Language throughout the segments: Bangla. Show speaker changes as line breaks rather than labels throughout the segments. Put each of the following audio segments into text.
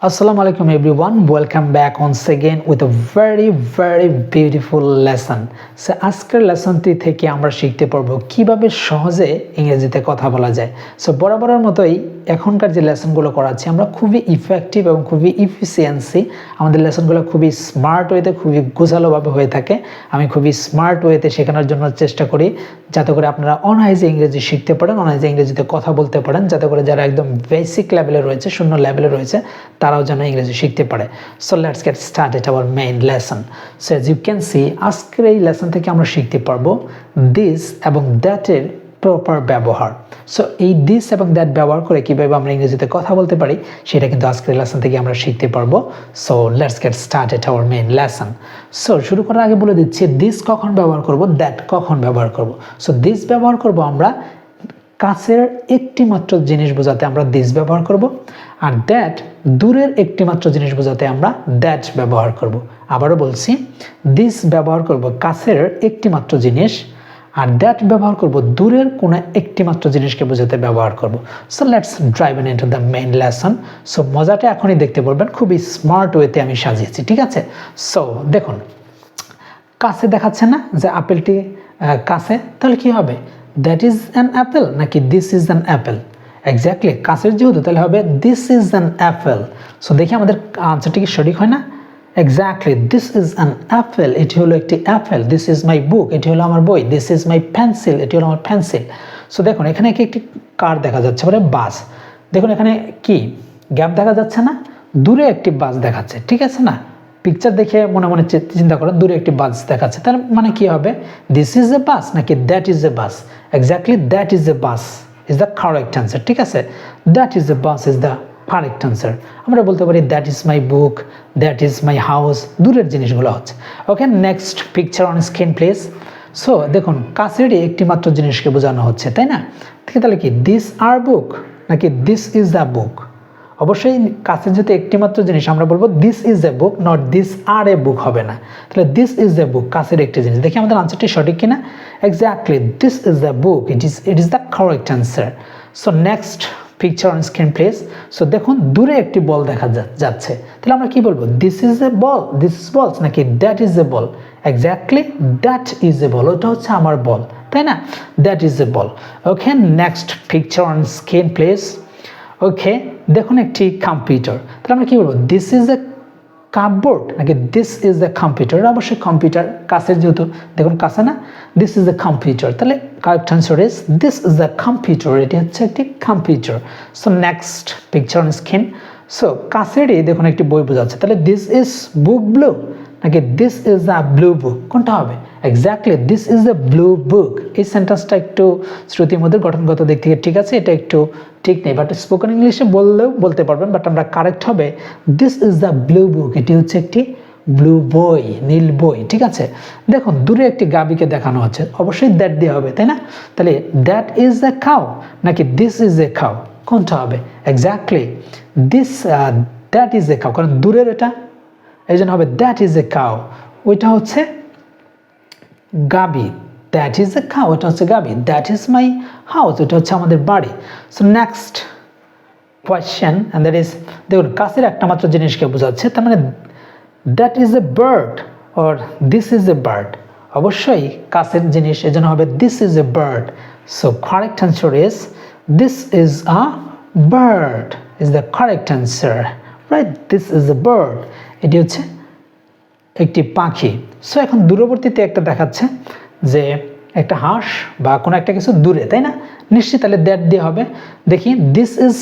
Assalamu alaikum everyone, welcome back once again with a very beautiful lesson. So আজকের লেসনটি থেকে আমরা শিখতে পারবো কিভাবে সহজে ইংরেজিতে কথা বলা যায়। সো বরাবরের মতোই এখনকার যে লেসনগুলো করাচ্ছি আমরা খুবই ইফেক্টিভ এবং খুবই ইফিসিয়েন্সি, আমাদের লেসনগুলো খুবই স্মার্ট ওয়েতে খুবই গোছালোভাবে হয়ে থাকে। আমি খুবই স্মার্ট ওয়েতে শেখানোর জন্য চেষ্টা করি যাতে করে আপনারা অনায়াসে ইংরেজি শিখতে পারেন, অনায়াসে ইংরেজিতে কথা বলতে পারেন, যাতে করে যারা একদম বেসিক লেভেলে রয়েছে, শূন্য লেভেলে রয়েছে, তারাও যেন ইংরেজি শিখতে পারে। So let's get started our main lesson. So as you can see, আজকের এই লেসন থেকে আমরা শিখতে পারবো দিস এবং দ্যাটের প্রপার ব্যবহার। সো এই দিস এবং দ্যাট ব্যবহার করে কীভাবে আমরা ইংরেজিতে কথা বলতে পারি সেটা কিন্তু আজকের লেসন থেকে আমরা শিখতে পারবো। So let's get started our main lesson. So শুরু করার আগে বলে দিচ্ছি দিস কখন ব্যবহার করব, দ্যাট কখন ব্যবহার করব। সো দিস ব্যবহার করব আমরা কাছের একটি মাত্র জিনিস বোঝাতে আমরা দিস ব্যবহার করব, আর দ্যাট দূরের একটি মাত্র জিনিস বোঝাতে আমরা দ্যাট ব্যবহার করব। আবারও বলছি, দিস ব্যবহার করব কাছের একটি মাত্র জিনিস, আর দ্যাট ব্যবহার করব দূরের কোনো একটি মাত্র জিনিসকে বোঝাতে ব্যবহার করব। So let's drive into the main lesson. So মজাটা এখনই দেখতে পারবেন, খুবই স্মার্ট ওয়েতে আমি সাজিয়েছি, ঠিক আছে? সো দেখুন, কাছে দেখাচ্ছে না যে আপেলটি কাছে, তাহলে কি হবে? দ্যাট ইজ অ্যান অ্যাপেল নাকি this is an Apple? Exactly, কাছের যেহেতু তাহলে হবে this is an Apple. So দেখি আমাদের আনসারটি কি সঠিক হয় না? Exactly, this is an Apple, এটি হলো একটি অ্যাপেল। দিস ইজ মাই বুক, এটি হলো আমার বই। দিস ইজ মাই পেন্সিল, এটি হলো আমার পেন্সিল। সো দেখুন এখানে একটি কার দেখা যাচ্ছে, মানে বাস। দেখুন এখানে কি গ্যাপ দেখা যাচ্ছে না? দূরে একটি বাস দেখাচ্ছে, ঠিক আছে না? পিকচার দেখে মনে মনে চিন্তা করেন দূরে একটি বাস দেখাচ্ছে, তার মানে কি হবে? দিস ইজ এ বাস নাকি that is a bus? Exactly, that is a bus is the correct answer, ঠিক আছে? That is a bus is the correct answer. আমরা বলতে পারি that is my book, that is my house, দূরের জিনিসগুলো হচ্ছে। Okay, next picture on screen please. So দেখুন কাছেরই একটি মাত্র জিনিসকে বোঝানো হচ্ছে, তাই না? ঠিক, তাহলে কি দিস আর বুক নাকি দিস ইজ দ্য বুক? অবশ্যই কাছের যেহেতু একটি মাত্র জিনিস, আমরা বলবো this is a book, not this are a book হবে না। তাহলে দিস ইজ এ বুক, কাছের একটি জিনিস। দেখি আমাদের আনসারটি সঠিক কিনা। Exactly, this is the book, it is the correct answer. So next picture on screen please. So দেখুন দূরে একটি বল দেখা যাচ্ছে, তাহলে আমরা কি বলবো? This is a ball, this is ball নাকি that is a ball? Exactly, that is a ball, ওটা হচ্ছে আমার বল, তাই না? That is a ball. Okay, next picture on screen please. Okay, দেখুন একটি কম্পিউটার, তাহলে আমরা কি বলবো? দিস ইজ এ কাপবোর্ড নাকি দিস ইজ এ কম্পিউটার? অবশ্যই কম্পিউটার, কাছের যেহেতু, দেখুন কাছে না? দিস ইজ এ কম্পিউটার, তাহলে correct answer is this is a computer, এটি হচ্ছে একটি computer. So next picture on screen. So কাছেরই দেখুন একটি বই বোঝাচ্ছে, তাহলে দিস ইজ বুক ব্লু নাকি this is a blue book? কোনটা হবে? Exactly, this is a blue book. এই সেন্টেন্সটা একটু শ্রুতির মধ্যে গঠনগত দিক থেকে ঠিক আছে, এটা একটু ঠিক নেই, বাট স্পোকেন ইংলিশে বললেও বলতে পারবেন, বাট আমরা কারেক্ট হবে this is the blue book, এটি হচ্ছে একটি ব্লু বই, নীল বই, ঠিক আছে? দেখুন দূরে একটি গাভীকে দেখানো হচ্ছে, অবশ্যই দ্যাট দিয়ে হবে, তাই না? তাহলে দ্যাট ইজ এ কাউ নাকি দিস ইজ এ কাউ? কোনটা হবে? Exactly, this that is a cow, কারণ দূরের এটা, এই জন্য হবে দ্যাট ইজ এ কাউ। ওইটা হচ্ছে গাবি, দ্যাট ইজ এ কাউ, ওটা হচ্ছে গাবি। দ্যাট ইজ মাই হাউস, ওটা হচ্ছে আমাদের বাড়ি। So next question, and that is, দেখুন কাছের একটা মাত্র জিনিসকে বোঝাচ্ছে, তার মানে that is a bird or this is a bird? অবশ্যই কাছের জিনিস, এই জন্য হবে this is a bird. So correct answer is this is a bird is the correct answer, right? This is a bird, এটি হচ্ছে একটি পাখি। সো এখন দূরবর্তীতে একটা দেখাচ্ছে যে একটা হাঁস বা কোনো একটা কিছু দূরে, তাই না? নিশ্চিত, তাহলে দ্যাট দিয়ে হবে। দেখি, দিস ইজ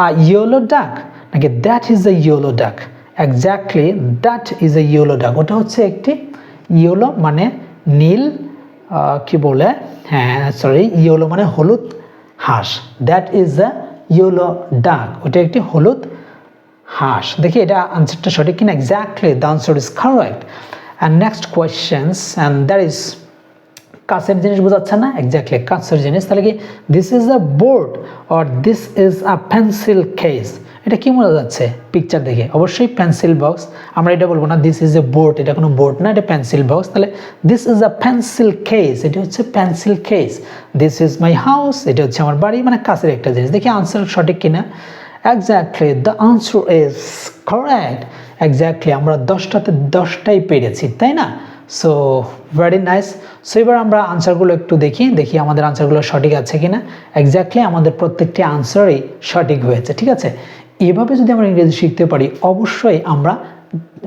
আ ইয়েলো ডাক নাকি দ্যাট ইজ এ ইয়েলো ডাক? Exactly, that is A yellow ডাক, ওটা হচ্ছে একটি ইয়েলো মানে নীল, কি বলে, হ্যাঁ সরি, ইয়েলো মানে হলুদ হাঁস। দ্যাট ইজ আ ইয়েলো ডাক, ওটা একটি হলুদ হাঁস। দেখি এটা আনসারটা সঠিক কিনা। Exactly, the answer is correct. And next questions, and that is কাছের জিনিস বোঝাচ্ছে না? এক্স্যাক্টলি, কাছের জিনিস। তাহলে কি this is a board or this is a pencil case? এটা কি বোঝা যাচ্ছে পিকচার দেখে? অবশ্যই পেন্সিল বক্স। আমরা এটা বলবো না দিস ইজ এ বোর্ড, এটা কোনো বোর্ড না, এটা পেন্সিল বক্স। তাহলে this is a pencil case, এটা হচ্ছে pencil case. This is my house, এটা হচ্ছে আমার বাড়ি, মানে কাছের একটা জিনিস। দেখি আনসার সঠিক কিনা। Exactly, the answer is correct. Exactly, আমরা 10টাতে 10টাই পেরেছি, তাই না? So very nice. সো এবার আমরা আনসারগুলো একটু দেখি আমাদের আনসারগুলো সঠিক আছে কিনা। এক্স্যাক্টলি আমাদের প্রত্যেকটি আনসারই সঠিক হয়েছে, ঠিক আছে? এভাবে যদি আমরা ইংরেজি শিখতে পারি, অবশ্যই আমরা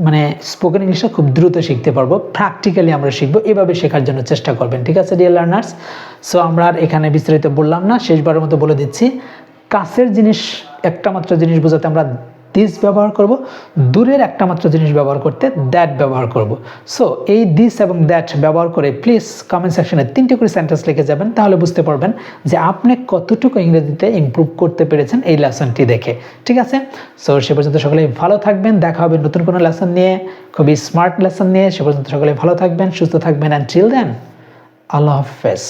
মানে স্পোকেন ইংলিশটা খুব দ্রুত শিখতে পারবো। প্র্যাকটিক্যালি আমরা শিখবো, এভাবে শেখার জন্য চেষ্টা করবেন, ঠিক আছে ডিয়ার লার্নার্স? সো আমরা আর এখানে বিস্তারিত বললাম না, শেষবারের মতো বলে দিচ্ছি, কাছের জিনিস একটা মাত্র জিনিস বোঝাতে আমরা দিস ব্যবহার করব, দূরের একটা মাত্র জিনিস ব্যবহার করতে দ্যাট ব্যবহার করব। সো এই দিস এবং দ্যাট ব্যবহার করে প্লিজ কমেন্ট সেকশনে 3টে করে সেন্টেন্স লিখে যাবেন, তাহলে বুঝতে পারবেন যে আপনি কতটুকু ইংরেজিতে ইমপ্রুভ করতে পেরেছেন এই লেসনটি দেখে, ঠিক আছে? সো সে পর্যন্ত সকলেই ভালো থাকবেন, দেখা হবে নতুন কোনো লেসন নিয়ে, খুবই স্মার্ট লেসন নিয়ে। সে পর্যন্ত সকলেই ভালো থাকবেন, সুস্থ থাকবেন, অ্যান্ড টিল দেন আল্লাহ হাফেজ।